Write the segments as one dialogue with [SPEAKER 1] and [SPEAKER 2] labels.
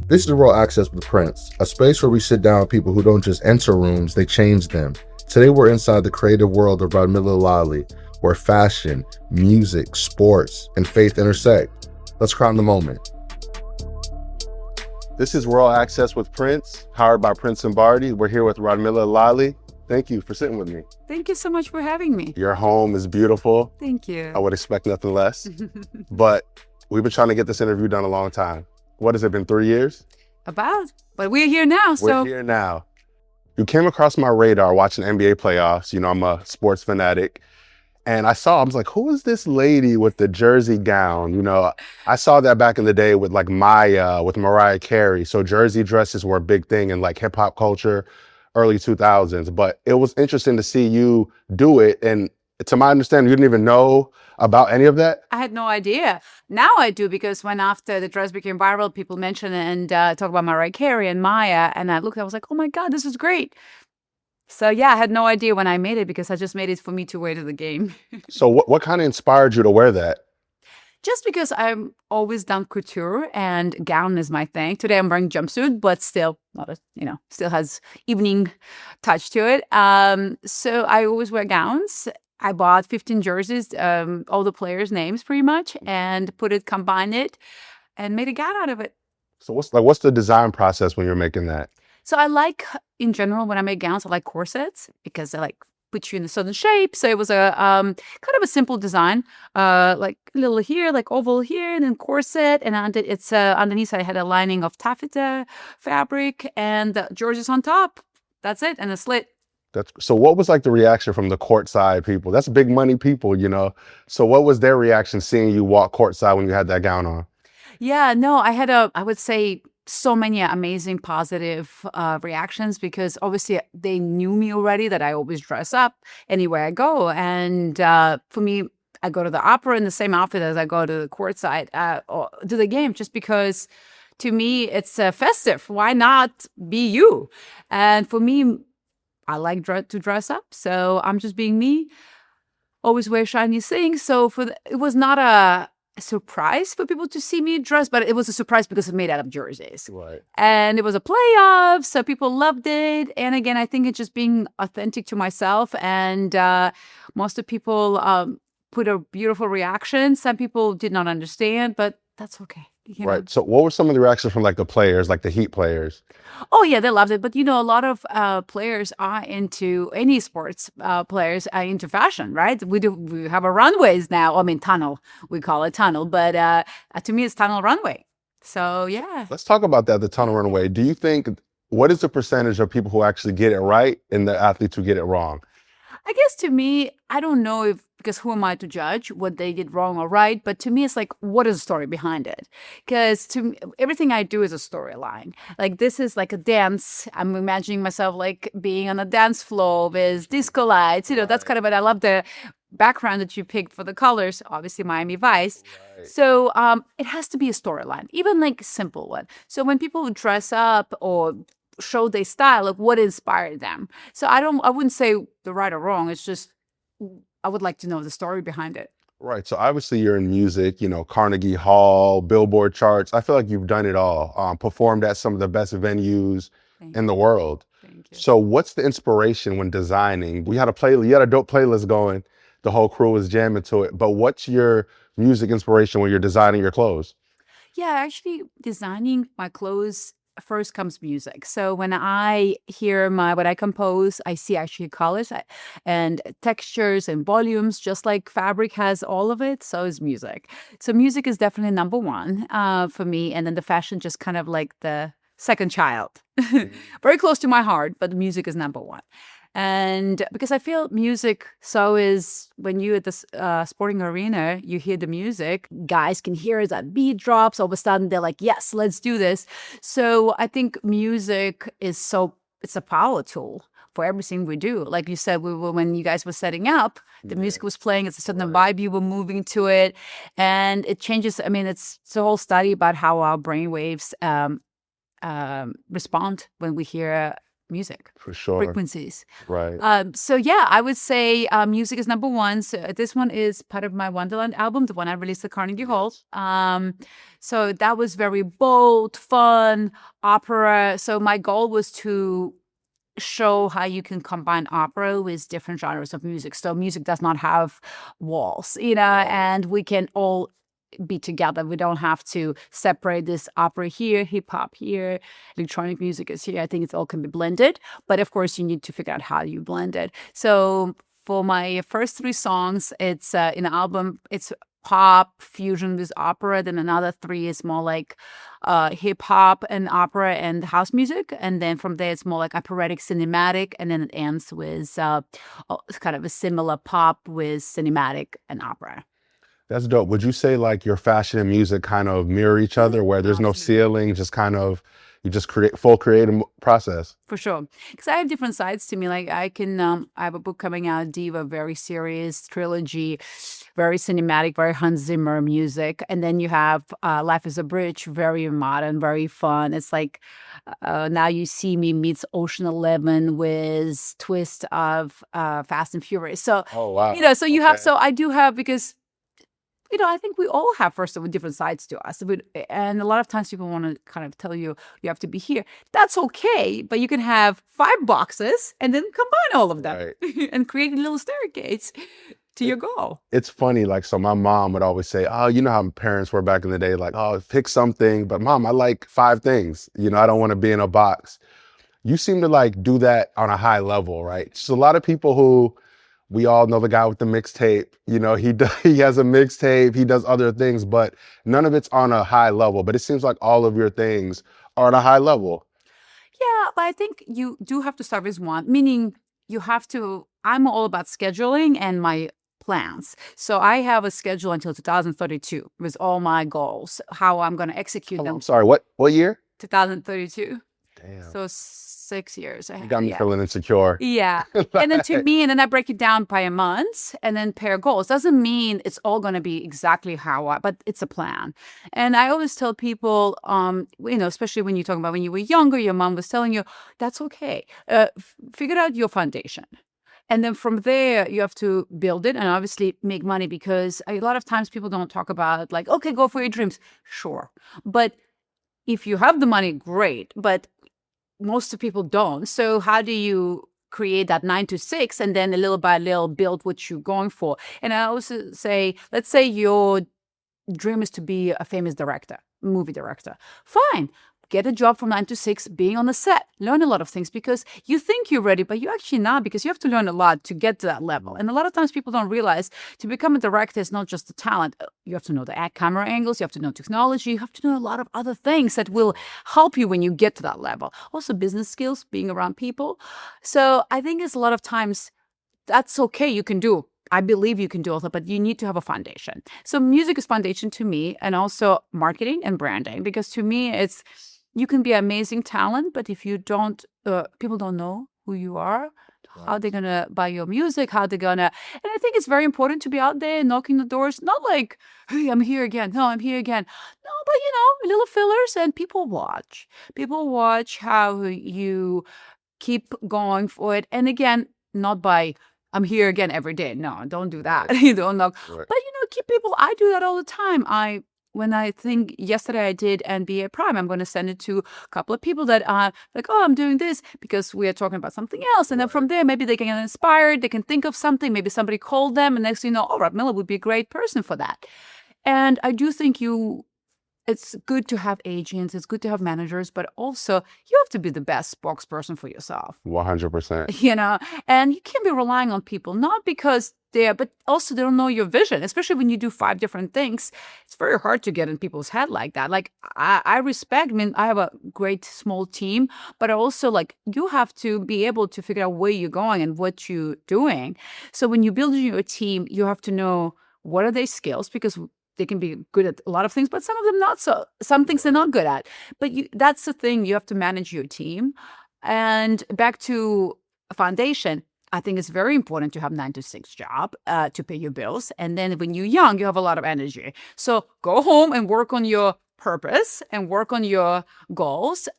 [SPEAKER 1] This is World Access with Prince, a space where we sit down with people who don't just enter rooms, they change them. Today we're inside the creative world of Radmila Lolly, where fashion, music, sports, and faith intersect. Let's crown the moment. This is World Access with Prince, powered by Prince and Barty. We're here with Radmila Lolly. Thank you for sitting with me.
[SPEAKER 2] Thank you so much for having me.
[SPEAKER 1] Your home is beautiful.
[SPEAKER 2] Thank you.
[SPEAKER 1] I would expect nothing less. But we've been trying to get this interview done a long time. What has it been, 3 years?
[SPEAKER 2] But we're here now.
[SPEAKER 1] We're here now. You came across my radar watching NBA playoffs. You know, I'm a sports fanatic. And I was like, who is this lady with the jersey gown? You know, I saw that back in the day with like Maya, with Mariah Carey. So jersey dresses were a big thing in like hip hop culture, early 2000s. But it was interesting to see you do it. And to my understanding, you didn't even know about any of that?
[SPEAKER 2] I had no idea. Now I do, because when after the dress became viral, people mention it and talk about Mariah Carey and Maya. And I was like, oh my God, this is great. So yeah, I had no idea when I made it, because I just made it for me to wear to the game.
[SPEAKER 1] So what kind of inspired you to wear that?
[SPEAKER 2] Just because I'm always done couture and gown is my thing. Today I'm wearing jumpsuit, but still still has evening touch to it. So I always wear gowns. I bought 15 jerseys, all the players' names pretty much, and combined it, and made a gown out of it.
[SPEAKER 1] So what's the design process when you're making that?
[SPEAKER 2] So I like, in general, when I make gowns, I like corsets, because they like put you in a certain shape. So it was a kind of a simple design, like a little here, like oval here, and then corset, and underneath I had a lining of taffeta fabric, and the jerseys on top. That's it, and a slit.
[SPEAKER 1] So what was like the reaction from the courtside people? That's big money people, you know. So what was their reaction seeing you walk courtside when you had that gown on?
[SPEAKER 2] Yeah, no, I would say so many amazing positive reactions, because obviously they knew me already, that I always dress up anywhere I go. And for me, I go to the opera in the same outfit as I go to the courtside or to the game, just because to me it's festive. Why not be you? And for me, I like to dress up, so I'm just being me. Always wear shiny things. So it was not a surprise for people to see me dress, but it was a surprise because it's made out of jerseys.
[SPEAKER 1] Right.
[SPEAKER 2] And it was a playoff, so people loved it. And again, I think it's just being authentic to myself. And most of the people put a beautiful reaction. Some people did not understand, but that's okay.
[SPEAKER 1] Right. So what were some of the reactions from like the players, like the Heat players?
[SPEAKER 2] Oh, yeah, they loved it. But, a lot of players are into, any sports players are into fashion, right? We have a runways now. I mean, tunnel, we call it tunnel. But to me, it's tunnel runway. So, yeah.
[SPEAKER 1] Let's talk about that, the tunnel runway. Do you think, what is the percentage of people who actually get it right and the athletes who get it wrong?
[SPEAKER 2] I guess to me, I don't know because who am I to judge what they did wrong or right? But to me, it's like, what is the story behind it? Because to me, everything I do is a storyline. Like, this is like a dance. I'm imagining myself like being on a dance floor with disco lights. That's kind of what I love, the background that you picked for the colors, obviously Miami Vice. Right. So it has to be a storyline, even like a simple one. So when people dress up or show their style, like what inspired them. So I wouldn't say the right or wrong. It's just, I would like to know the story behind it.
[SPEAKER 1] Right. So obviously you're in music, Carnegie Hall, Billboard charts. I feel like you've done it all, performed at some of the best venues in the world.
[SPEAKER 2] Thank you.
[SPEAKER 1] So what's the inspiration when designing? You had a dope playlist going. The whole crew was jamming to it. But what's your music inspiration when you're designing your clothes?
[SPEAKER 2] Yeah, actually designing my clothes, first comes music. So when I hear what I compose, I see actually colors and textures and volumes, just like fabric has all of it. So is music. So music is definitely number one for me. And then the fashion just kind of like the second child. Very close to my heart, but the music is number one. And because I feel music, so is when you at the sporting arena, you hear the music, guys can hear that beat drops. All of a sudden, they're like, yes, let's do this. So I think music is it's a power tool for everything we do. Like you said, when you guys were setting up, the music was playing. It's a certain vibe, you were moving to it. And it changes. I mean, it's a whole study about how our brain waves respond when we hear music
[SPEAKER 1] For sure.
[SPEAKER 2] frequencies.
[SPEAKER 1] Right.
[SPEAKER 2] So yeah, I would say music is number one. So this one is part of my Wonderland album, the one I released at Carnegie Hall. So that was very bold, fun, opera. So my goal was to show how you can combine opera with different genres of music. So music does not have walls,
[SPEAKER 1] Right.
[SPEAKER 2] and we can all be together. We don't have to separate this opera here, hip hop here, electronic music is here. I think it all can be blended. But of course, you need to figure out how you blend it. So for my first three songs, it's in the album, it's pop fusion with opera. Then another three is more like hip hop and opera and house music. And then from there, it's more like operatic cinematic. And then it ends with kind of a similar pop with cinematic and opera.
[SPEAKER 1] That's dope. Would you say like your fashion and music kind of mirror each other, where there's no
[SPEAKER 2] Absolutely.
[SPEAKER 1] ceiling, just kind of you just create full creative process?
[SPEAKER 2] For sure. Because I have different sides to me. Like I can, I have a book coming out, Diva, very serious trilogy, very cinematic, very Hans Zimmer music. And then you have Life is a Bridge, very modern, very fun. It's like Now You See Me meets Ocean 11 with twist of Fast and Furious. So,
[SPEAKER 1] Oh wow.
[SPEAKER 2] so you have, so I do have, because I think we all have, first of all, different sides to us. And a lot of times people want to kind of tell you, you have to be here. That's okay. But you can have 5 boxes and then combine all of them and create a little staircase to your goal.
[SPEAKER 1] It's funny, like, so my mom would always say, oh, you know how parents were back in the day, like, oh, pick something. But mom, I like 5 things. I don't want to be in a box. You seem to like do that on a high level, right? Just a lot of people who, we all know the guy with the mixtape, he has a mixtape, he does other things, but none of it's on a high level. But it seems like all of your things are on a high level.
[SPEAKER 2] Yeah, but I think you do have to start with one, meaning you have to, I'm all about scheduling and my plans. So I have a schedule until 2032 with all my goals, how I'm going to execute them.
[SPEAKER 1] I'm sorry, what year?
[SPEAKER 2] 2032.
[SPEAKER 1] Damn.
[SPEAKER 2] So 6 years.
[SPEAKER 1] You got me feeling insecure.
[SPEAKER 2] Yeah. And then and then I break it down by a month and then pair goals. Doesn't mean it's all going to be exactly but it's a plan. And I always tell people, especially when you're talking about when you were younger, your mom was telling you, that's okay. Figure out your foundation. And then from there, you have to build it and obviously make money, because a lot of times people don't talk about like, okay, go for your dreams. Sure. But if you have the money, great. But most of people don't. So how do you create that 9 to 6 and then a little by little build what you're going for? And I also say, let's say your dream is to be a famous director, movie director. Fine. Get a job from 9 to 6, being on the set. Learn a lot of things, because you think you're ready, but you're actually not, because you have to learn a lot to get to that level. And a lot of times people don't realize to become a director is not just the talent. You have to know the camera angles, you have to know technology, you have to know a lot of other things that will help you when you get to that level. Also business skills, being around people. So I think it's a lot of times that's okay, you can do. I believe you can do all that, but you need to have a foundation. So music is foundation to me, and also marketing and branding, because to me you can be amazing talent, but if you don't, people don't know who you are, how they're gonna buy your music, and I think it's very important to be out there knocking the doors, not like, hey, I'm here again. No, I'm here again. No, but little fillers, and people watch. People watch how you keep going for it. And again, not by, I'm here again every day. No, don't do that. You don't knock.
[SPEAKER 1] Right.
[SPEAKER 2] But keep people, I do that all the time. When I think yesterday I did NBA Prime, I'm going to send it to a couple of people that are like, oh, I'm doing this because we are talking about something else. And then from there, maybe they can get inspired. They can think of something. Maybe somebody called them. And next thing you know, oh, Radmila would be a great person for that. And I do think it's good to have agents. It's good to have managers. But also, you have to be the best spokesperson for yourself.
[SPEAKER 1] 100%.
[SPEAKER 2] And you can't be relying on people, not because but also they don't know your vision, especially when you do 5 different things. It's very hard to get in people's head like that. Like I respect, I have a great small team, but also like you have to be able to figure out where you're going and what you're doing. So when you're building your team, you have to know what are their skills, because they can be good at a lot of things, but some of them not so. Some things they're not good at. But that's the thing. You have to manage your team. And back to foundation, I think it's very important to have 9 to 6 job to pay your bills. And then when you're young, you have a lot of energy. So go home and work on your purpose and work on your goals.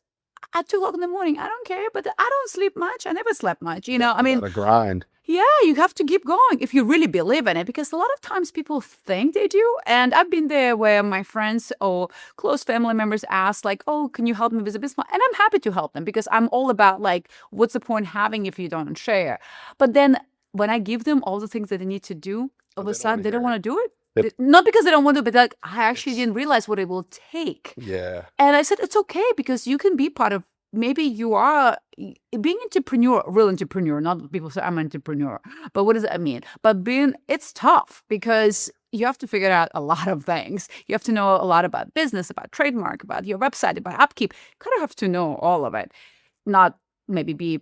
[SPEAKER 2] at 2 o'clock in the morning. I don't care, but I don't sleep much. I never slept much. I mean,
[SPEAKER 1] Gotta grind.
[SPEAKER 2] yeah, you have to keep going if you really believe in it, because a lot of times people think they do. And I've been there where my friends or close family members ask, like, oh, can you help me with a business? And I'm happy to help them because I'm all about, like, what's the point having if you don't share? But then when I give them all the things that they need to do, all of a sudden they don't want to do it. Not because they don't want to, but like, I actually didn't realize what it will take.
[SPEAKER 1] Yeah.
[SPEAKER 2] And I said, it's okay because you can be part of, maybe you are being entrepreneur, real entrepreneur, not people say I'm an entrepreneur, but what does that mean? But it's tough because you have to figure out a lot of things. You have to know a lot about business, about trademark, about your website, about upkeep. You kind of have to know all of it, not maybe be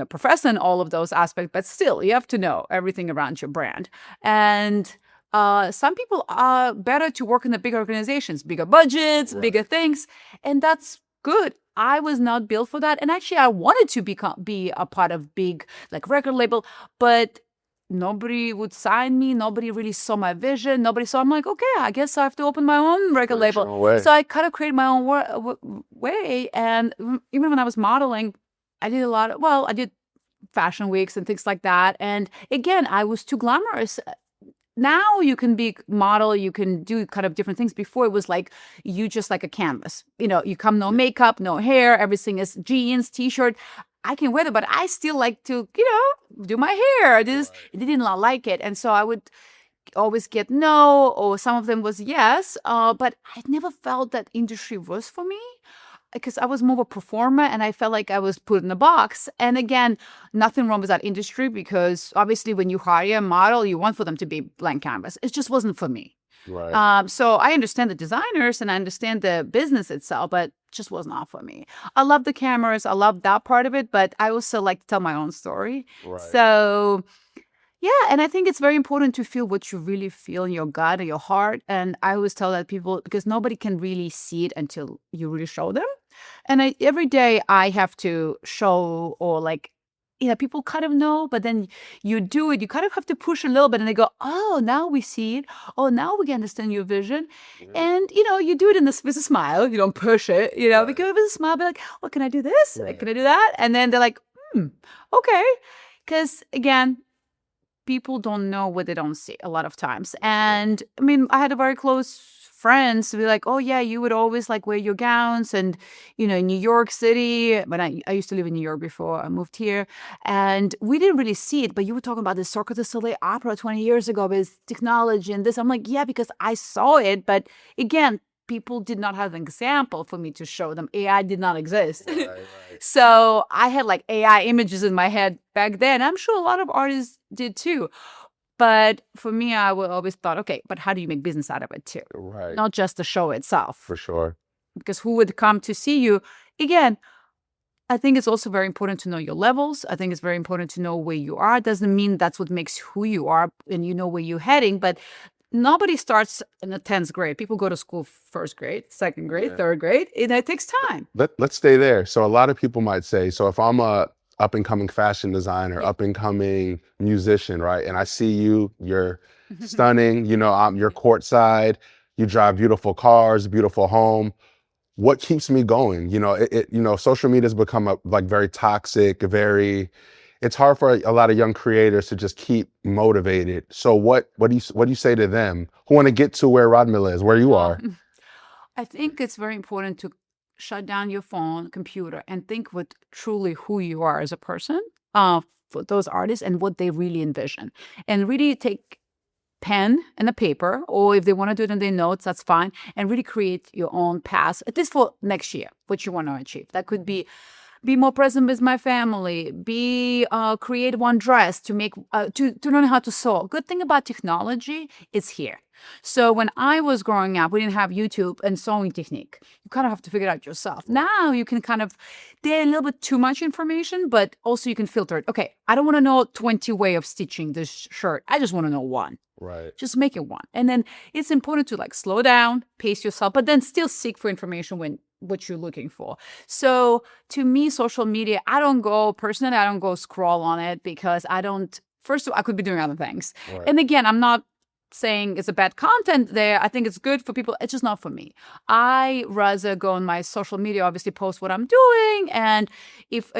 [SPEAKER 2] professor in all of those aspects, but still you have to know everything around your brand. And some people are better to work in the big organizations, bigger budgets, bigger things, and that's good. I was not built for that, and actually, I wanted to be a part of big like record label, but nobody would sign me. Nobody really saw my vision. Nobody saw. I'm like, okay, I guess I have to open my own record label. So I kind of created my own way. And even when I was modeling, I did I did fashion weeks and things like that. And again, I was too glamorous. Now you can be model, you can do kind of different things. Before it was like you just like a canvas. You come no makeup, no hair, everything is jeans, t-shirt. I can wear it, but I still like to, do my hair. They didn't like it. And so I would always get no, or some of them was yes. But I never felt that industry was for me, because I was more of a performer and I felt like I was put in a box. And again, nothing wrong with that industry, because obviously when you hire a model, you want for them to be blank canvas. It just wasn't for me.
[SPEAKER 1] Right.
[SPEAKER 2] So I understand the designers and I understand the business itself, but it just was not for me. I love the cameras. I love that part of it, but I also like to tell my own story.
[SPEAKER 1] Right.
[SPEAKER 2] So yeah, and I think it's very important to feel what you really feel in your gut or your heart. And I always tell that people, because nobody can really see it until you really show them. And every day I have to show, or like, people kind of know, but then you do it, you kind of have to push a little bit and they go, oh, now we see it. Oh, now we can understand your vision. And, you do it with a smile. You don't push it, because with a smile, be like, oh, can I do this? Can I do that? And then they're like, okay. Because again, people don't know what they don't see a lot of times. And I mean, I had a very close friends to be like, oh yeah, you would always like wear your gowns, and in New York City, when I used to live in New York before I moved here, and we didn't really see it, but you were talking about the Cirque du Soleil opera 20 years ago with technology and this. I'm like, yeah, because I saw it, but again, people did not have an example for me to show them. AI did not exist.
[SPEAKER 1] Right.
[SPEAKER 2] So I had like AI images in my head back then. I'm sure a lot of artists did too. But for me, I would always thought, okay, but how do you make business out of it too?
[SPEAKER 1] Right.
[SPEAKER 2] Not just the show itself.
[SPEAKER 1] For sure.
[SPEAKER 2] Because who would come to see you? Again, I think it's also very important to know your levels. I think it's very important to know where you are. It doesn't mean that's what makes who you are and you know where you're heading, but nobody starts in the 10th grade. People go to school first grade, second grade, third grade. It takes time.
[SPEAKER 1] Let's stay there. So a lot of people might say, so if I'm a up-and-coming fashion designer, up-and-coming musician, right? And I see you're stunning, you're courtside, you drive beautiful cars, beautiful home. What keeps me going? Social media has become very toxic, it's hard for a lot of young creators to just keep motivated. So what do you say to them who want to get to where Radmila is, where you are?
[SPEAKER 2] I think it's very important to shut down your phone, computer, and think with truly who you are as a person, for those artists and what they really envision. And really take pen and a paper, or if they want to do it in their notes, that's fine, and really create your own path, at least for next year, what you want to achieve. That could be more present with my family, create one dress, to make to learn how to sew. Good thing about technology, it's here. So when I was growing up, we didn't have YouTube and sewing technique. You kind of have to figure it out yourself. Now you can there's a little bit too much information, but also you can filter it. Okay, I don't want to know 20 way of stitching this shirt. I just want to know one.
[SPEAKER 1] Right.
[SPEAKER 2] Just make it one. And then it's important to slow down, pace yourself, but then still seek for information when what you're looking for. So to me, social media, I don't go scroll on it, because first of all, I could be doing other things.
[SPEAKER 1] Right.
[SPEAKER 2] And again, I'm not saying it's a bad content there. I think it's good for people. It's just not for me. I rather go on my social media, obviously post what I'm doing. And if,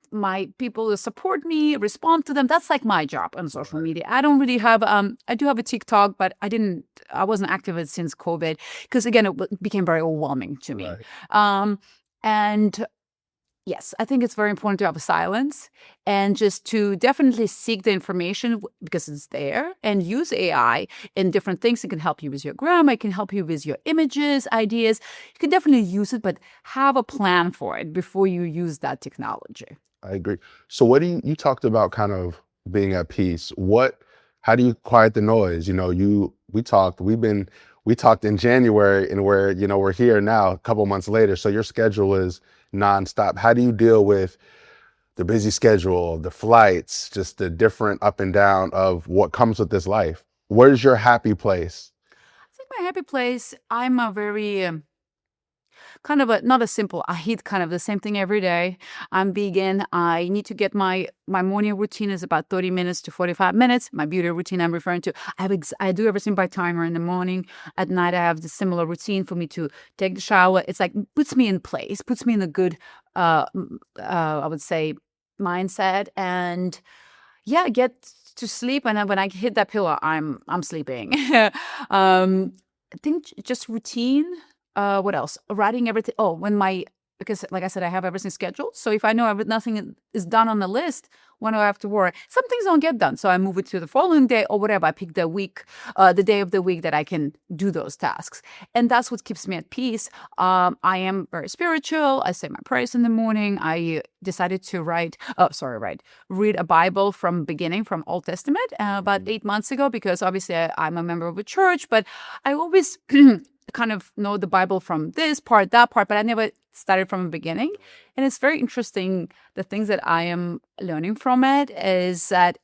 [SPEAKER 2] my people who support me, respond to them. That's like my job on social media. I don't really have, I do have a TikTok, but I wasn't active with it since COVID because again, it became very overwhelming to me. And yes, I think it's very important to have a silence and just to definitely seek the information because it's there and use AI in different things. It can help you with your grammar. It can help you with your images, ideas. You can definitely use it, but have a plan for it before you use that technology.
[SPEAKER 1] I agree. So what do you talked about kind of being at peace. How do you quiet the noise? We talked in January and we're here now a couple months later. So your schedule is nonstop. How do you deal with the busy schedule, the flights, just the different up and down of what comes with this life? Where's your happy place?
[SPEAKER 2] I think my happy place, I'm a very kind of not a simple, I eat kind of the same thing every day. I'm vegan. I need to get my morning routine is about 30 minutes to 45 minutes. My beauty routine I'm referring to. I do everything by timer in the morning. At night, I have the similar routine for me to take the shower. It's like puts me in place, puts me in a good, I would say, mindset. And yeah, get to sleep. And then when I hit that pillow, I'm sleeping. I think just routine. What else? Writing everything. Oh, because like I said, I have everything scheduled. So if I know nothing is done on the list, when do I have to worry? Some things don't get done. So I move it to the following day or whatever. I pick the day of the week that I can do those tasks. And that's what keeps me at peace. I am very spiritual. I say my prayers in the morning. I decided to read a Bible from beginning, from Old Testament, about 8 months ago, because obviously I'm a member of a church, but I always kind of know the Bible from this part, that part, but I never started from the beginning. And it's very interesting. The things that I am learning from it is that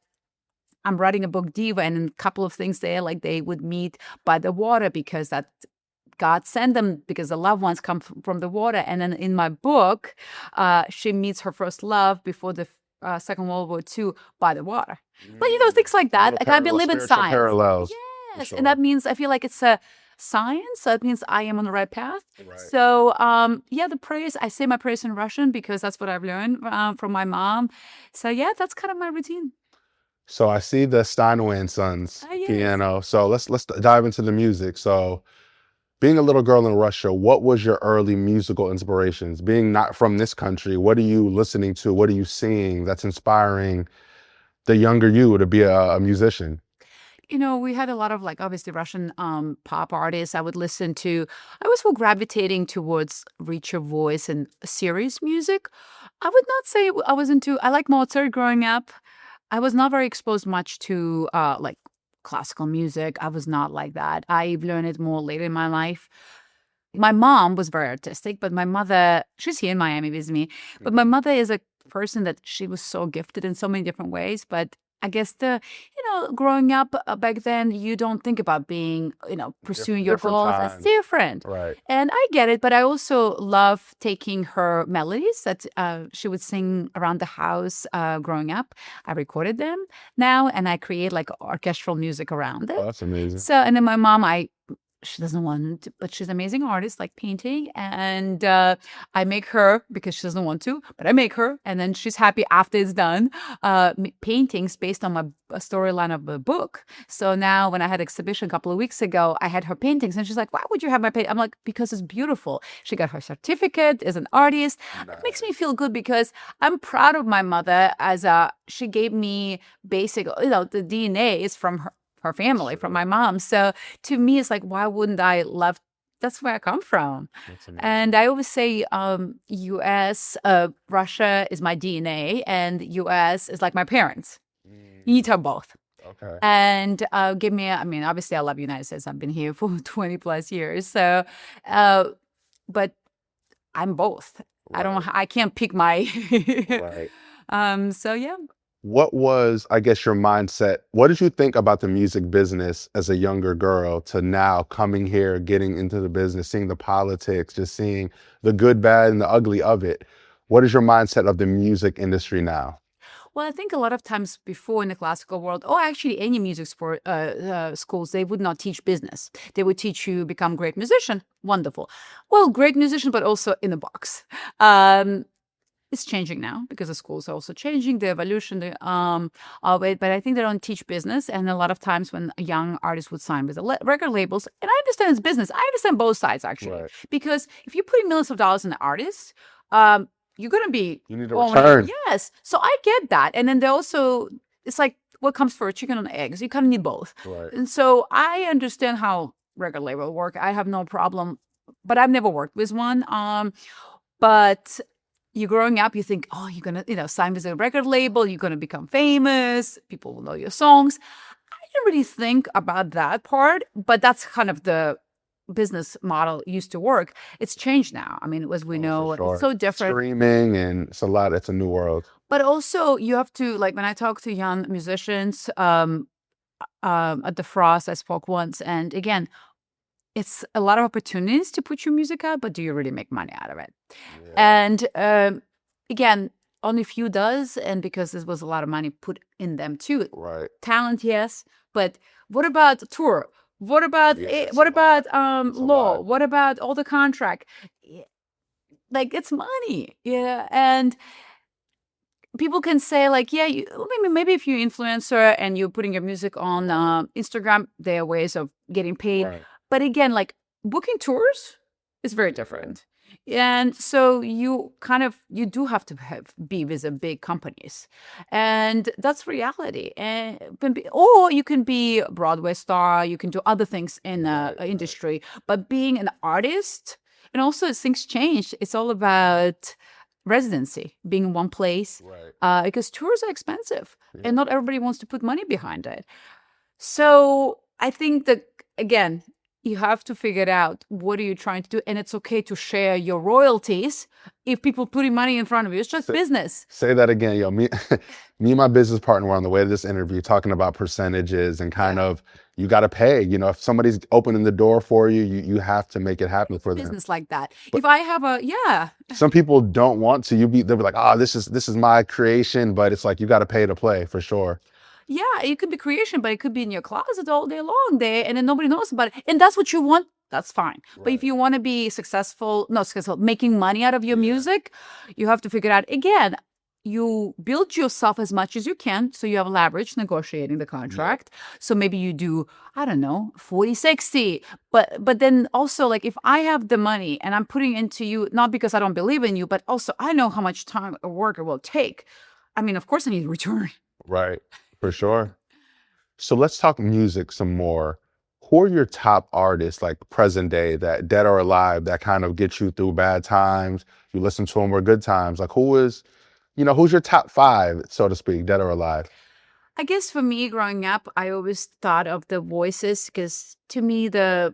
[SPEAKER 2] I'm writing a book, Diva, and a couple of things there, like they would meet by the water because that God sent them because the loved ones come from the water. And then in my book, she meets her first love before the Second World War II by the water. But things like that. Like I believe in science.
[SPEAKER 1] Parallels.
[SPEAKER 2] Yes,
[SPEAKER 1] Sure.
[SPEAKER 2] and that means I feel like it's a science. So that means I am on the right path.
[SPEAKER 1] Right.
[SPEAKER 2] So the prayers. I say my prayers in Russian because that's what I've learned from my mom. So yeah, that's kind of my routine.
[SPEAKER 1] So I see the Steinway and Sons
[SPEAKER 2] Yes.
[SPEAKER 1] piano. So let's dive into the music. So being a little girl in Russia, what was your early musical inspirations? Being not from this country, what are you listening to? What are you seeing that's inspiring the younger you to be a musician?
[SPEAKER 2] We had a lot of obviously Russian pop artists I would listen to. I was more gravitating towards richer voice and serious music. I would not say I like Mozart growing up. I was not very exposed much to classical music. I was not like that. I learned it more later in my life. My mom was very artistic, but my mother, she's here in Miami with me, but my mother is a person that she was so gifted in so many different ways. But I guess growing up back then, you don't think about being, pursuing your
[SPEAKER 1] Different
[SPEAKER 2] goals.
[SPEAKER 1] times.
[SPEAKER 2] It's different.
[SPEAKER 1] Right.
[SPEAKER 2] And I get it, but I also love taking her melodies that she would sing around the house growing up. I recorded them now, and I create orchestral music around it.
[SPEAKER 1] Oh, that's amazing.
[SPEAKER 2] So, and then my mom, she doesn't want to, but she's an amazing artist, like painting. And I make her, because she doesn't want to, but I make her. And then she's happy after it's done, paintings based on a storyline of a book. So now when I had exhibition a couple of weeks ago, I had her paintings. And she's like, why would you have my painting? I'm like, because it's beautiful. She got her certificate as an artist. Nice. It makes me feel good because I'm proud of my mother she gave me basic, the DNA is from her family, from my mom. So to me, it's like, why wouldn't I love? That's where I come from. And I always say, U.S., Russia is my DNA, and U.S. is like my parents. You need to have both.
[SPEAKER 1] Okay.
[SPEAKER 2] And obviously, I love United States. I've been here for 20 plus years. So, but I'm both. Right. I can't pick my. Right. So yeah.
[SPEAKER 1] What was, I guess, your mindset? What did you think about the music business as a younger girl to now coming here, getting into the business, seeing the politics, just seeing the good, bad, and the ugly of it? What is your mindset of the music industry now?
[SPEAKER 2] Well, I think a lot of times before in the classical world, or actually any music sport schools, they would not teach business. They would teach you become great musician. Wonderful. Well, great musician, but also in the box. Um, it's changing now because the schools are also changing the evolution of it. But I think they don't teach business. And a lot of times when a young artist would sign with the record labels, and I understand it's business. I understand both sides actually,
[SPEAKER 1] Right.
[SPEAKER 2] because if you're putting millions of dollars in the artist, um, you're gonna be
[SPEAKER 1] You need a
[SPEAKER 2] owning.
[SPEAKER 1] return.
[SPEAKER 2] Yes, so I get that. And then they also, it's like what comes first, chicken and eggs. You kind of need both.
[SPEAKER 1] Right.
[SPEAKER 2] And so I understand how record label work. I have no problem, but I've never worked with one. But you're growing up, you think, oh, you're gonna, sign with a record label, you're gonna become famous, people will know your songs. I didn't really think about that part, but that's kind of the business model used to work. It's changed now. I mean, as we
[SPEAKER 1] Oh,
[SPEAKER 2] know,
[SPEAKER 1] for
[SPEAKER 2] it's
[SPEAKER 1] sure.
[SPEAKER 2] so different.
[SPEAKER 1] Streaming, and it's a lot. It's a new world.
[SPEAKER 2] But also, you have to, like, when I talk to young musicians at the Frost, I spoke once, and again, it's a lot of opportunities to put your music out, but do you really make money out of it?
[SPEAKER 1] Yeah.
[SPEAKER 2] And again, only few does, and because there was a lot of money put in them too.
[SPEAKER 1] Right.
[SPEAKER 2] Talent, yes, but what about tour? What about
[SPEAKER 1] Yeah, it's
[SPEAKER 2] what
[SPEAKER 1] a
[SPEAKER 2] about
[SPEAKER 1] lot. It's a
[SPEAKER 2] law?
[SPEAKER 1] lot.
[SPEAKER 2] What about all the contract? Like, it's money, yeah. And people can say like, yeah, maybe if you're influencer and you're putting your music on Instagram, there are ways of getting paid.
[SPEAKER 1] Right.
[SPEAKER 2] But again, like booking tours is very different. And so you do have to be with the big companies, and that's reality. And or you can be a Broadway star, you can do other things in the industry, but being an artist, and also as things change, it's all about residency, being in one place, because tours are expensive and not everybody wants to put money behind it. So I think that, again, you have to figure it out. What are you trying to do? And it's okay to share your royalties if people putting money in front of you. It's just business.
[SPEAKER 1] Say that again, yo. Me and my business partner were on the way to this interview talking about percentages and kind of, you got to pay. If somebody's opening the door for you, you have to make it happen for them.
[SPEAKER 2] Business like that. But if I have
[SPEAKER 1] some people don't want to. They'll be like, oh, this is my creation, but it's like you got to pay to play for sure.
[SPEAKER 2] Yeah, it could be creation, but it could be in your closet all day long there, and then nobody knows about it. And that's what you want, that's fine. But if you want to be making money out of your music, you have to figure it out. Again, you build yourself as much as you can, so you have leverage negotiating the contract. So maybe you do, I don't know, 40-60. But then also, like, if I have the money and I'm putting into you, not because I don't believe in you, but also I know how much time a worker will take. I mean, of course I need a return.
[SPEAKER 1] Right. For sure. So let's talk music some more. Who are your top artists, like present day, that dead or alive, that kind of get you through bad times? You listen to them or good times. Like, who's your top 5, so to speak, dead or alive?
[SPEAKER 2] I guess for me, growing up, I always thought of the voices, because to me, the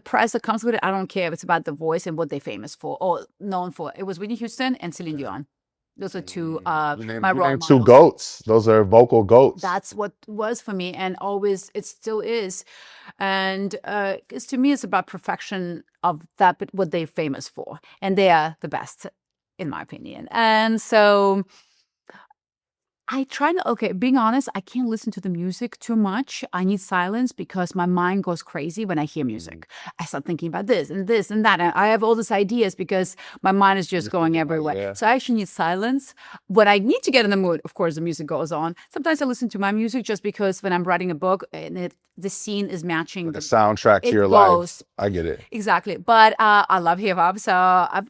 [SPEAKER 2] press that comes with it, I don't care if it's about the voice and what they're famous for or known for. It was Whitney Houston and Celine Dion. Those are two my role models.
[SPEAKER 1] 2 goats. Those are vocal goats.
[SPEAKER 2] That's what was for me, and always it still is. And because to me, it's about perfection of that, but what they're famous for, and they are the best, in my opinion. And so I try to, being honest, I can't listen to the music too much. I need silence because my mind goes crazy when I hear music. I start thinking about this and this and that. And I have all these ideas because my mind is just going everywhere. So I actually need silence. When I need to get in the mood, of course, the music goes on. Sometimes I listen to my music just because when I'm writing a book and the scene is matching.
[SPEAKER 1] Like a soundtrack to your life. I get it.
[SPEAKER 2] Exactly. But I love hip hop.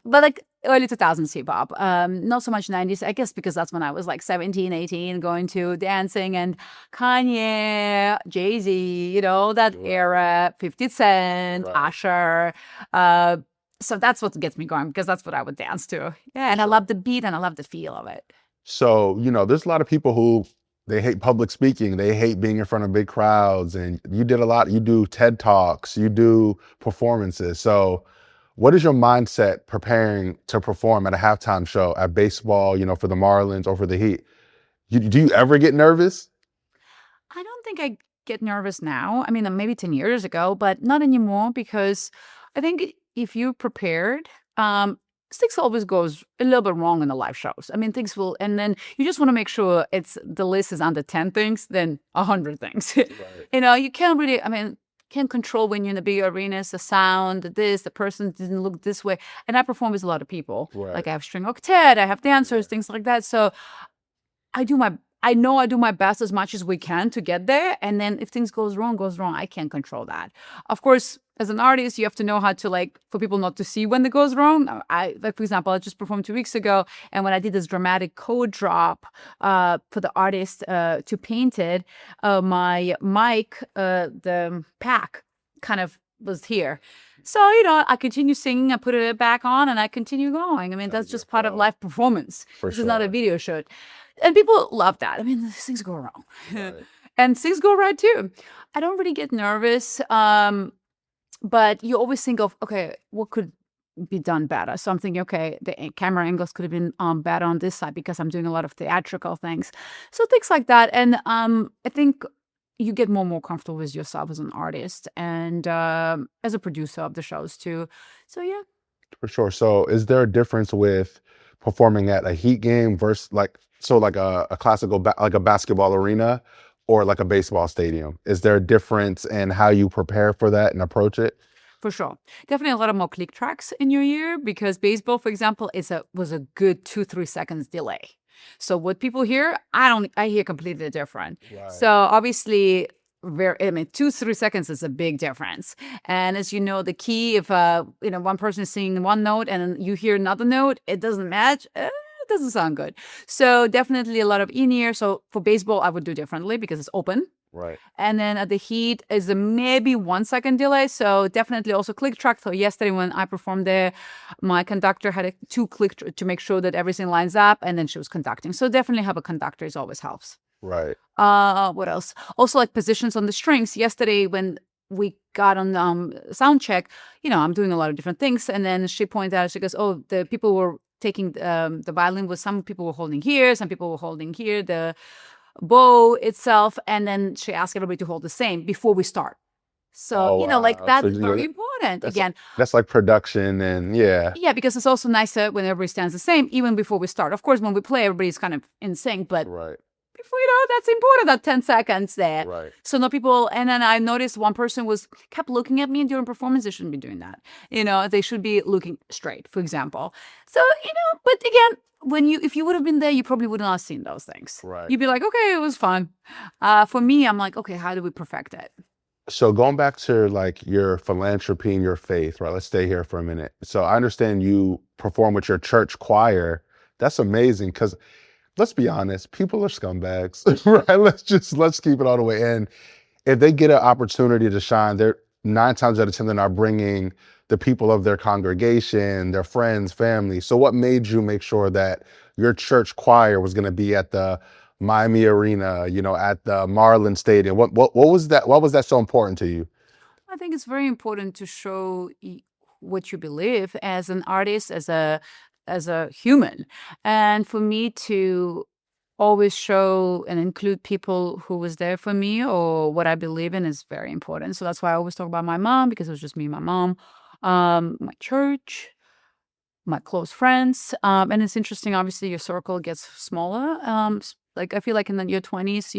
[SPEAKER 2] But like, early 2000s hip hop, not so much 90s, I guess, because that's when I was like 17, 18, going to dancing, and Kanye, Jay-Z, that era, 50 Cent, Usher. So that's what gets me going, because that's what I would dance to. Yeah, and I love the beat and I love the feel of it.
[SPEAKER 1] So, there's a lot of people who, they hate public speaking. They hate being in front of big crowds. And you do TED Talks, you do performances. So what is your mindset preparing to perform at a halftime show at baseball, for the Marlins or for the Heat? Do you ever get nervous?
[SPEAKER 2] I don't think I get nervous now. I mean, maybe 10 years ago, but not anymore, because I think if you're prepared, things always goes a little bit wrong in the live shows. I mean, things will, and then you just want to make sure the list is under 10 things than 100 things.
[SPEAKER 1] Right.
[SPEAKER 2] You can't really, I mean, can't control when you're in the big arenas, the sound, the person didn't look this way. And I perform with a lot of people.
[SPEAKER 1] Right.
[SPEAKER 2] Like I have string octet, I have dancers, things like that. So I know I do my best as much as we can to get there. And then if things goes wrong. I can't control that. Of course, as an artist, you have to know how to for people not to see when it goes wrong. For example, I just performed 2 weeks ago. And when I did this dramatic code drop for the artist to paint it, my mic, the pack kind of was here. So, I continue singing, I put it back on and I continue going. I mean, that's just part of live performance. This is not a video shoot. And people love that. I mean, things go wrong. Right. And things go right too. I don't really get nervous. But you always think of, okay, what could be done better? So I'm thinking, okay, the camera angles could have been better on this side because I'm doing a lot of theatrical things. So things like that. And I think you get more and more comfortable with yourself as an artist and as a producer of the shows too. So yeah.
[SPEAKER 1] For sure. So is there a difference with performing at a Heat game versus a classical, like a basketball arena or like a baseball stadium? Is there a difference in how you prepare for that and approach it?
[SPEAKER 2] For sure. Definitely a lot of more click tracks in your ear because baseball, for example, was a good 2-3 seconds delay. So what people hear, I hear completely different. Right. So obviously 2-3 seconds is a big difference. And as you know, the key, if one person is singing one note and you hear another note, it doesn't match. It doesn't sound good. So definitely a lot of in-ear. So for baseball, I would do differently because it's open.
[SPEAKER 1] Right.
[SPEAKER 2] And then at the Heat is a maybe 1 second delay. So definitely also click track. So yesterday when I performed there, my conductor had 2 click to make sure that everything lines up. And then she was conducting. So definitely have a conductor always helps.
[SPEAKER 1] Right.
[SPEAKER 2] What else? Also like positions on the strings. Yesterday when we got on sound check, I'm doing a lot of different things. And then she pointed out, she goes, oh, the people were taking the violin with some people were holding here, some people were holding here, the bow itself. And then she asked everybody to hold the same before we start. So, that's very important. Again,
[SPEAKER 1] that's like production and yeah.
[SPEAKER 2] Yeah, because it's also nicer when everybody stands the same, even before we start. Of course, when we play, everybody's kind of in sync, but
[SPEAKER 1] right.
[SPEAKER 2] Before that's important, that 10 seconds there.
[SPEAKER 1] Right.
[SPEAKER 2] So no people, and then I noticed one person kept looking at me during performance. They shouldn't be doing that. They should be looking straight, for example. So, but again, if you would have been there, you probably would not have seen those things.
[SPEAKER 1] Right.
[SPEAKER 2] You'd be like, okay, it was fun. For me, I'm like, okay, how do we perfect it?
[SPEAKER 1] So going back to like your philanthropy and your faith, right? Let's stay here for a minute. So I understand you perform with your church choir. That's amazing because let's be honest, people are scumbags, right? Let's keep it all the way in. If they get an opportunity to shine, they're 9 times out of 10, they're not bringing the people of their congregation, their friends, family. So what made you make sure that your church choir was going to be at the Miami Arena, at the Marlin Stadium? What was that? Why was that so important to you?
[SPEAKER 2] I think it's very important to show what you believe as an artist, as a human. And for me to always show and include people who was there for me or what I believe in is very important. So that's why I always talk about my mom, because it was just me and my mom, my church, my close friends. And it's interesting, obviously, your circle gets smaller. I feel like in your 20s,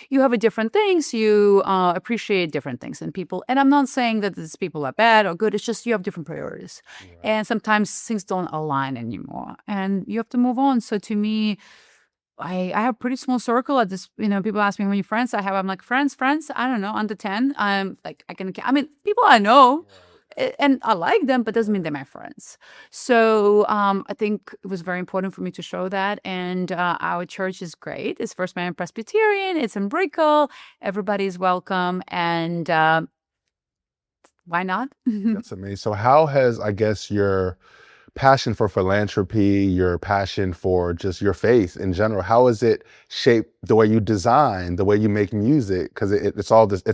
[SPEAKER 2] you have different things. You appreciate different things in people. And I'm not saying that these people are bad or good. It's just you have different priorities. Right. And sometimes things don't align anymore. And you have to move on. So to me, I have a pretty small circle at this, people ask me how many friends I have. I'm like, friends, I don't know, under 10. I'm like, people I know. Right. And I like them, but doesn't mean they're my friends. So I think it was very important for me to show that. And our church is great. It's First Marian Presbyterian. It's in Brickell. Everybody's welcome. And why not?
[SPEAKER 1] That's amazing. So how has, I guess, your passion for philanthropy, your passion for just your faith in general, how has it shaped the way you design, the way you make music? Because it's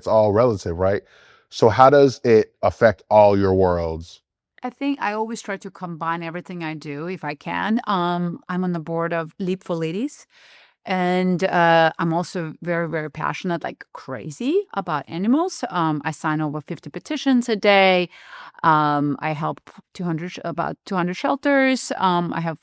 [SPEAKER 1] all relative, right? So how does it affect all your worlds?
[SPEAKER 2] I think I always try to combine everything I do if I can. I'm on the board of Leap for Ladies. And I'm also very, very passionate, like crazy about animals. I sign over 50 petitions a day. I help about 200 shelters. I have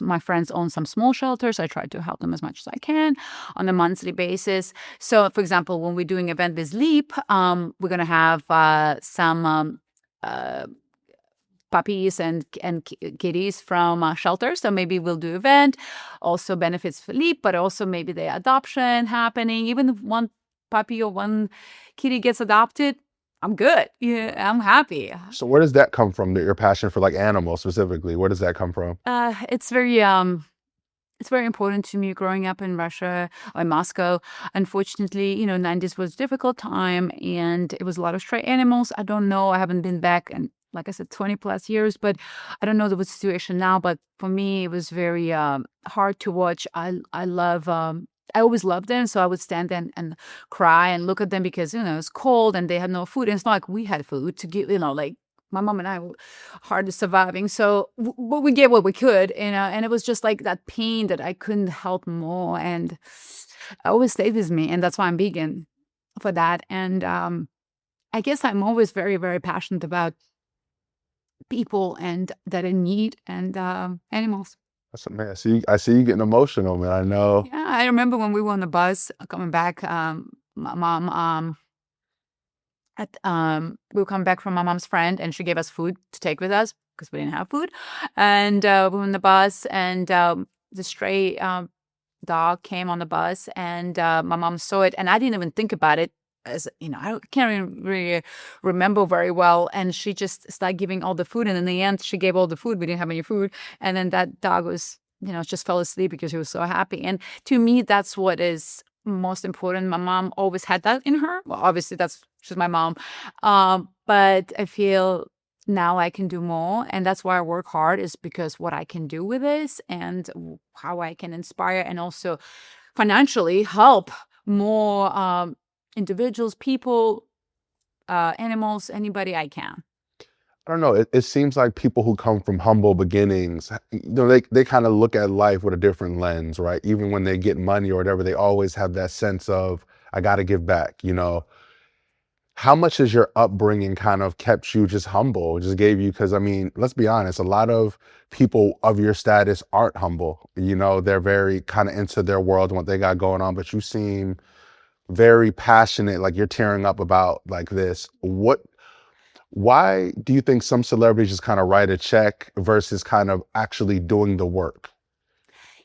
[SPEAKER 2] my friends own some small shelters. I try to help them as much as I can on a monthly basis. So, for example, when we're doing event with Leap, we're going to have some puppies and kitties from shelters. So maybe we'll do event, also benefits for Leap, but also maybe the adoption happening. Even if one puppy or one kitty gets adopted, I'm good. Yeah, I'm happy.
[SPEAKER 1] So where does that come from, your passion for like animals specifically? Where does that come from?
[SPEAKER 2] It's very important to me growing up in Russia or in Moscow. Unfortunately, 90s was a difficult time and it was a lot of stray animals. I don't know. I haven't been back in, like I said, 20 plus years, but I don't know the situation now. But for me, it was very hard to watch. I always loved them. So I would stand there and cry and look at them because, it's cold and they had no food. And it's not like we had food to give, like my mom and I were hardly surviving. So, but we gave what we could, and it was just like that pain that I couldn't help more. And it always stayed with me. And that's why I'm vegan for that. And I guess I'm always very, very passionate about people and that in need and animals.
[SPEAKER 1] That's man. I see you getting emotional, man. I know.
[SPEAKER 2] Yeah, I remember when we were on the bus coming back, my mom, we were coming back from my mom's friend, and she gave us food to take with us because we didn't have food. And we were on the bus, and the stray dog came on the bus, and my mom saw it, and I didn't even think about it. As I can't even really remember very well. And she just started giving all the food, and in the end, she gave all the food. We didn't have any food, and then that dog was, just fell asleep because he was so happy. And to me, that's what is most important. My mom always had that in her. Well, obviously, she's my mom, but I feel now I can do more, and that's why I work hard. Is because what I can do with this and how I can inspire and also financially help more individuals, people, animals, anybody I can.
[SPEAKER 1] I don't know. It seems like people who come from humble beginnings, they kind of look at life with a different lens, right? Even when they get money or whatever, they always have that sense of, I got to give back, How much has your upbringing kind of kept you just humble, just gave you, because I mean, let's be honest, a lot of people of your status aren't humble. They're very kind of into their world and what they got going on, but you seem very passionate, like you're tearing up about like this. Why do you think some celebrities just kind of write a check versus kind of actually doing the work?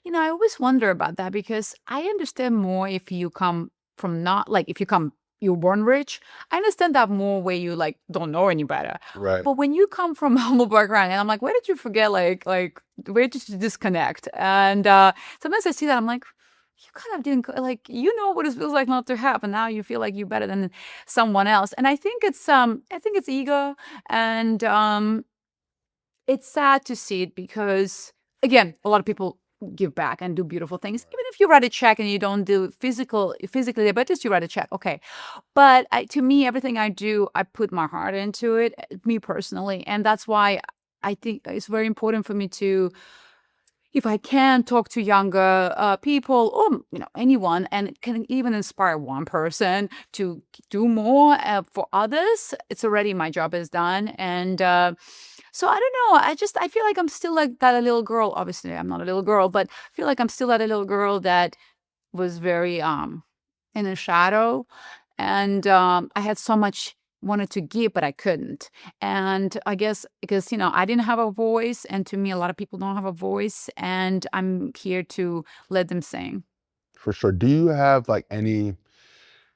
[SPEAKER 2] I always wonder about that because I understand more if you come from not like if you come you're born rich. I understand that more where you like don't know any better.
[SPEAKER 1] Right.
[SPEAKER 2] But when you come from a humble background, and I'm like, where did you forget? Like where did you disconnect? And sometimes I see that I'm like, you kind of didn't like what it feels like not to have, and now you feel like you're better than someone else. And I think it's ego, and it's sad to see it because again, a lot of people give back and do beautiful things. Even if you write a check and you don't do physically, but just you write a check, okay. But to me, everything I do, I put my heart into it, me personally, and that's why I think it's very important for me to, if I can, talk to younger people or anyone, and can even inspire one person to do more for others, it's already my job is done. And so I don't know. I feel like I'm still like that little girl. Obviously, I'm not a little girl, but I feel like I'm still that little girl that was very in the shadow, and I had so much wanted to give, but I couldn't. And I guess because, I didn't have a voice, and to me, a lot of people don't have a voice, and I'm here to let them sing.
[SPEAKER 1] For sure. Do you have like any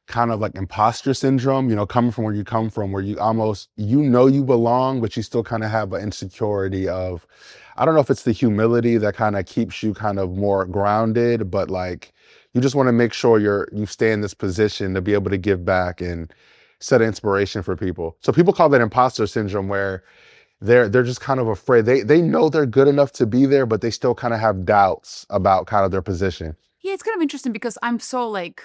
[SPEAKER 1] kind of like imposter syndrome, coming from where you come from, where you almost, you belong, but you still kind of have an insecurity of, I don't know if it's the humility that kind of keeps you kind of more grounded, but like, you just want to make sure you stay in this position to be able to give back and set inspiration for people. So people call that imposter syndrome, where they're just kind of afraid. They know they're good enough to be there, but they still kind of have doubts about kind of their position.
[SPEAKER 2] Yeah, it's kind of interesting because I'm so like,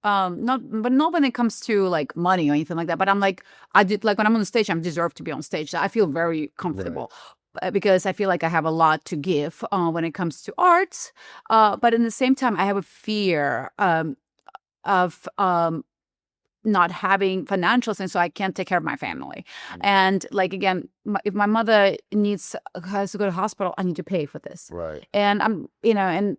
[SPEAKER 2] not when it comes to like money or anything like that, but I'm like, I did like when I'm on the stage, I'm deserved to be on stage. I feel very comfortable. because I feel like I have a lot to give when it comes to arts. But in the same time, I have a fear of not having financials, and so I can't take care of my family. And like again, if my mother has to go to the hospital, I need to pay for this.
[SPEAKER 1] Right.
[SPEAKER 2] And and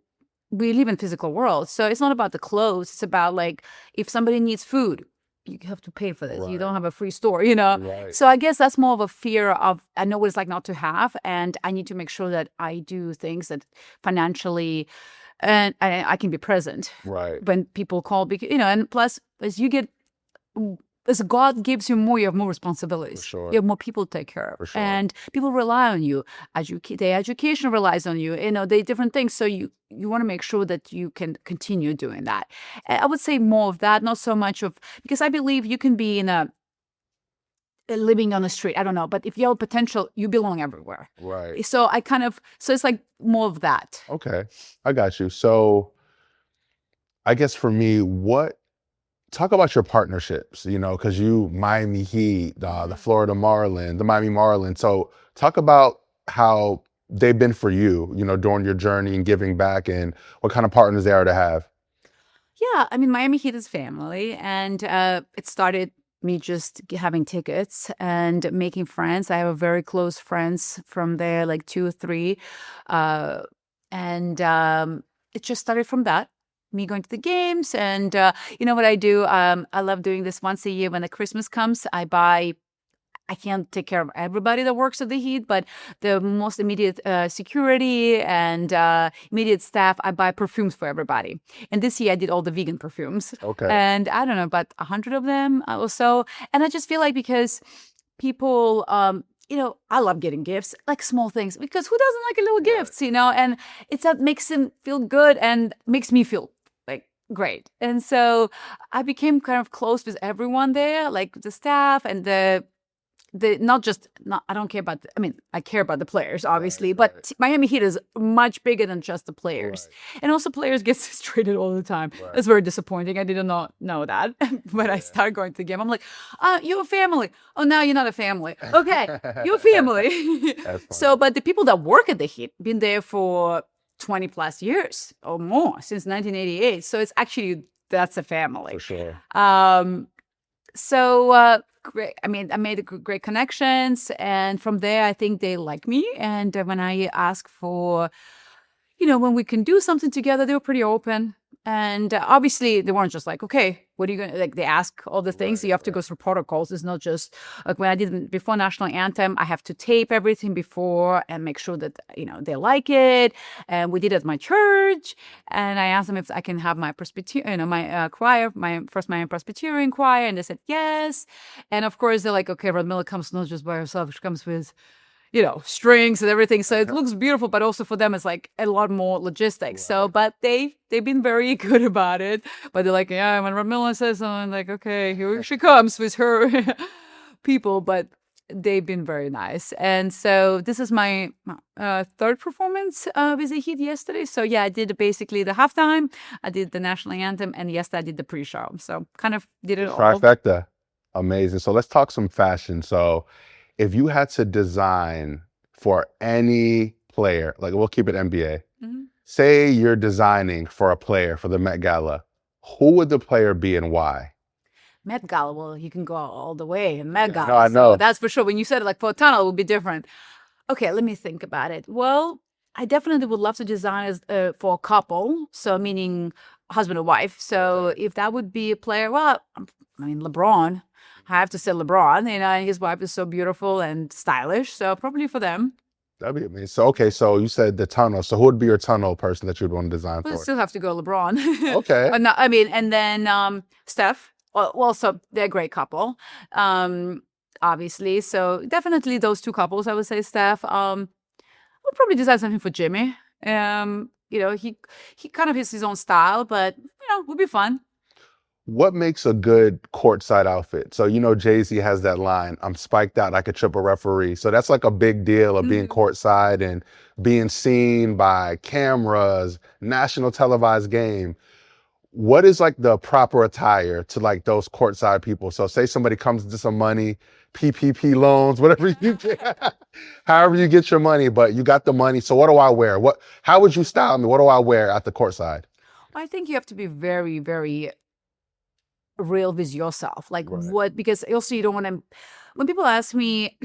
[SPEAKER 2] we live in physical world, so it's not about the clothes. It's about like if somebody needs food, you have to pay for this. You don't have a free store,
[SPEAKER 1] Right.
[SPEAKER 2] So I guess that's more of a fear of, I know what it's like not to have, and I need to make sure that I do things that financially, and I can be present
[SPEAKER 1] Right.
[SPEAKER 2] when people call, because and plus as God gives you more, you have more responsibilities.
[SPEAKER 1] For sure.
[SPEAKER 2] You have more people to take care of.
[SPEAKER 1] For sure.
[SPEAKER 2] And people rely on you. Their education relies on you. They different things. So you want to make sure that you can continue doing that. And I would say more of that, not so much of, because I believe you can be living on the street. I don't know. But if you have potential, you belong everywhere.
[SPEAKER 1] Right.
[SPEAKER 2] So so it's like more of that.
[SPEAKER 1] Okay. I got you. So I guess for me, talk about your partnerships, because Miami Heat, the Florida Marlins, the Miami Marlins. So talk about how they've been for you, during your journey and giving back, and what kind of partners they are to have.
[SPEAKER 2] Yeah, I mean, Miami Heat is family, and it started me just having tickets and making friends. I have a very close friends from there, like 2 or 3, and it just started from that. Me going to the games, and you know what I do? I love doing this once a year. When the Christmas comes, I can't take care of everybody that works at the Heat, but the most immediate security and immediate staff, I buy perfumes for everybody. And this year I did all the vegan perfumes.
[SPEAKER 1] Okay.
[SPEAKER 2] And I don't know, about 100 of them or so. And I just feel like, because people, I love getting gifts, like small things, because who doesn't like a little gifts, and that makes them feel good and makes me feel like great. And so I became kind of close with everyone there, like the staff and I don't care about, I care about the players, obviously, but Miami Heat is much bigger than just the players. And also players get traded all the time. That's very disappointing. I did not know that. When I started going to the game, I'm like, you're a family. Oh, now you're not a family. Okay, you're a family. So, but the people that work at the Heat, been there for 20 plus years or more, since 1988. So it's actually, that's a family.
[SPEAKER 1] For sure.
[SPEAKER 2] Great. I made great connections, and from there, I think they like me. And when I ask for, when we can do something together, they were pretty open. And obviously, they weren't just like, okay, what are you going to, like, they ask all the things. You have to go through protocols. It's not just, like when I did before National Anthem, I have to tape everything before and make sure that, they like it. And we did it at my church. And I asked them if I can have my Presbyterian, my choir, my Presbyterian choir. And they said yes. And of course, they're like, okay, Radmila comes not just by herself. She comes with, strings and everything. So it looks beautiful, but also for them, it's like a lot more logistics. So, but they've been very good about it. But they're like, yeah, when Radmila says something, like, okay, here she comes with her people. But they've been very nice. And so this is my third performance with the Heat yesterday. So yeah, I did basically the halftime, I did the national anthem, and yesterday I did the pre-show. So kind of did it all.
[SPEAKER 1] Trifecta. Amazing. So let's talk some fashion. So if you had to design for any player, like we'll keep it NBA, say you're designing for a player for the Met Gala, who would the player be and why?
[SPEAKER 2] Met Gala, well, you can go all the way in Met Gala.
[SPEAKER 1] No, I know.
[SPEAKER 2] So that's for sure. When you said it, like for a tunnel, it would be different. Okay, let me think about it. Well, I definitely would love to design for a couple, so meaning husband and wife. So if that would be a player, well, LeBron. I have to say LeBron, and his wife is so beautiful and stylish. So probably for them.
[SPEAKER 1] That'd be amazing. So, okay, so you said the tunnel. So who would be your tunnel person that you'd want to design for?
[SPEAKER 2] We'll still have to go LeBron.
[SPEAKER 1] Okay.
[SPEAKER 2] No, and then Steph. Well, so they're a great couple, obviously. So definitely those two couples, I would say. Steph. We'll probably design something for Jimmy. He kind of has his own style, but would be fun.
[SPEAKER 1] What makes a good courtside outfit? So, Jay-Z has that line, I'm spiked out, I could trip a referee. So that's like a big deal of being courtside and being seen by cameras, national televised game. What is like the proper attire to like those courtside people? So say somebody comes into some money, PPP loans, whatever you get, however you get your money, but you got the money. So what do I wear? How would you style me? What do I wear at the courtside?
[SPEAKER 2] I think you have to be very, very real with yourself. Like
[SPEAKER 1] Right.
[SPEAKER 2] what, because also you don't want to, when people ask me,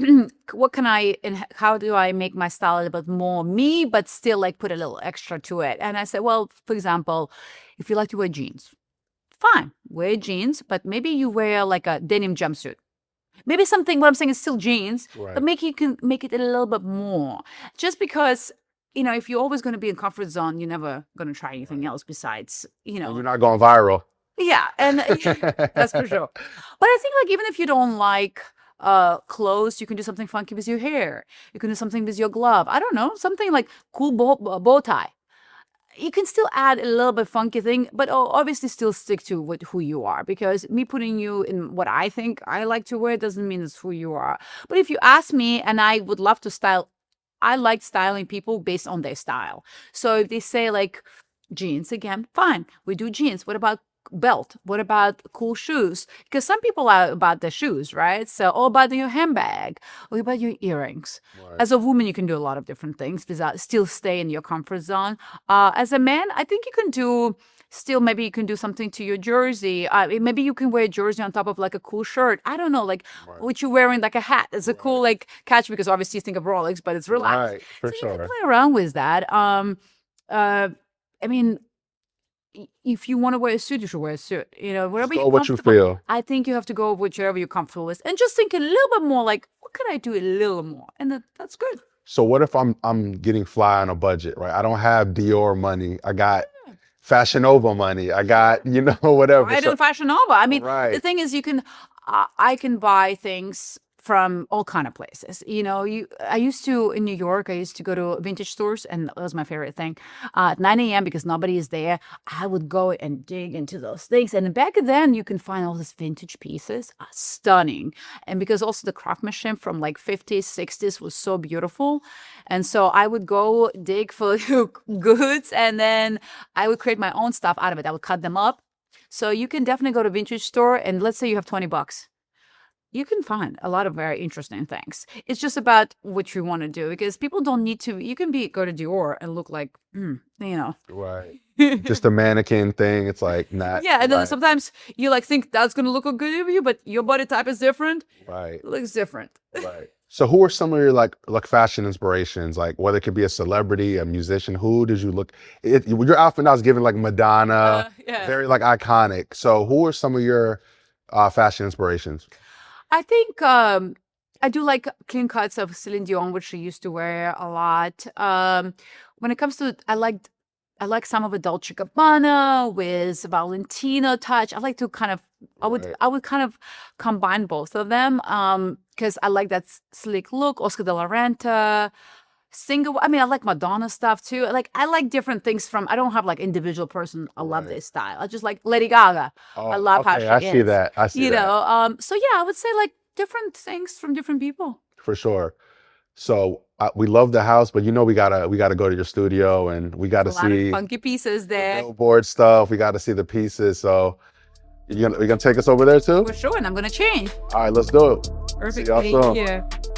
[SPEAKER 2] what can I, and how do I make my style a little bit more me, but still like put a little extra to it? And I say, well, for example, if you like to wear jeans, fine, wear jeans, but maybe you wear like a denim jumpsuit. Maybe something, what I'm saying is still jeans,
[SPEAKER 1] Right.
[SPEAKER 2] but you can make it a little bit more. Just because, if you're always going to be in comfort zone, you're never going to try anything else besides,
[SPEAKER 1] And you're not going viral.
[SPEAKER 2] Yeah, and that's for sure. But I think like even if you don't like clothes, you can do something funky with your hair. You can do something with your glove. I don't know, something like cool bow tie. You can still add a little bit funky thing, but obviously still stick to who you are, because me putting you in what I think I like to wear doesn't mean it's who you are. But if you ask me, and I would love to style, I like styling people based on their style. So if they say like jeans again, fine, we do jeans. What about belt? What about cool shoes? Because some people are about the shoes, right? So all about your handbag, or about your earrings.
[SPEAKER 1] Right.
[SPEAKER 2] As a woman, you can do a lot of different things without still stay in your comfort zone. As a man, I think you can do still, maybe you can do something to your jersey. Maybe you can wear a jersey on top of like a cool shirt. I don't know, like
[SPEAKER 1] Right.
[SPEAKER 2] what you're wearing, like a hat. It's a cool like catch, because obviously you think of Rolex, but it's relaxed.
[SPEAKER 1] Right, for
[SPEAKER 2] So
[SPEAKER 1] sure.
[SPEAKER 2] you can play around with that. I mean, if you want to wear a suit, you should wear a suit. Wherever
[SPEAKER 1] Go
[SPEAKER 2] you're
[SPEAKER 1] what you
[SPEAKER 2] comfortable.
[SPEAKER 1] feel.
[SPEAKER 2] I think you have to go with whatever you're comfortable with, and just think a little bit more like, what could I do a little more? And that's good.
[SPEAKER 1] So what if I'm getting fly on a budget, right? I don't have Dior money. I got Fashion Nova money. I got, whatever.
[SPEAKER 2] I don't Fashion Nova. I mean, the
[SPEAKER 1] Right.
[SPEAKER 2] thing is, I can buy things from all kind of places. I used to, in New York, I used to go to vintage stores, and that was my favorite thing. At 9 a.m., because nobody is there, I would go and dig into those things. And back then, you can find all these vintage pieces, stunning. And because also the craftsmanship from like 50s, 60s was so beautiful. And so I would go dig for goods, and then I would create my own stuff out of it. I would cut them up. So you can definitely go to a vintage store, and let's say you have $20. You can find a lot of very interesting things. It's just about what you want to do, because people don't need to. You can go to Dior and look like,
[SPEAKER 1] Right. Just a mannequin thing. It's like not.
[SPEAKER 2] Yeah, and then
[SPEAKER 1] right.
[SPEAKER 2] sometimes you like think that's gonna look good of you, but your body type is different.
[SPEAKER 1] Right.
[SPEAKER 2] It looks different.
[SPEAKER 1] Right. So who are some of your like fashion inspirations? Like whether it could be a celebrity, a musician, who did you look? Your outfit now is giving like Madonna,
[SPEAKER 2] Yeah.
[SPEAKER 1] very like iconic. So who are some of your fashion inspirations?
[SPEAKER 2] I think I do like clean cuts of Celine Dion, which she used to wear a lot. When it comes to, I like some of the Dolce Gabbana with Valentino touch. I like to kind of,
[SPEAKER 1] Right.
[SPEAKER 2] I would kind of combine both of them because I like that sleek look. Oscar de la Renta, single. I mean, I like Madonna stuff too. I like different things from. I don't have like individual person. I love
[SPEAKER 1] Right.
[SPEAKER 2] their style. I just like Lady Gaga.
[SPEAKER 1] Oh,
[SPEAKER 2] I love how
[SPEAKER 1] okay,
[SPEAKER 2] she
[SPEAKER 1] I
[SPEAKER 2] is.
[SPEAKER 1] see that. I see that.
[SPEAKER 2] So yeah, I would say like different things from different people.
[SPEAKER 1] For sure. So we love the house, but we gotta go to your studio, and we gotta
[SPEAKER 2] A lot of
[SPEAKER 1] see
[SPEAKER 2] funky pieces
[SPEAKER 1] the
[SPEAKER 2] there.
[SPEAKER 1] billboard stuff. We gotta see the pieces. So you gonna take us over there too?
[SPEAKER 2] For sure, and I'm gonna change.
[SPEAKER 1] All right, let's do it.
[SPEAKER 2] Perfect.
[SPEAKER 1] y'all
[SPEAKER 2] Thank
[SPEAKER 1] soon.
[SPEAKER 2] you.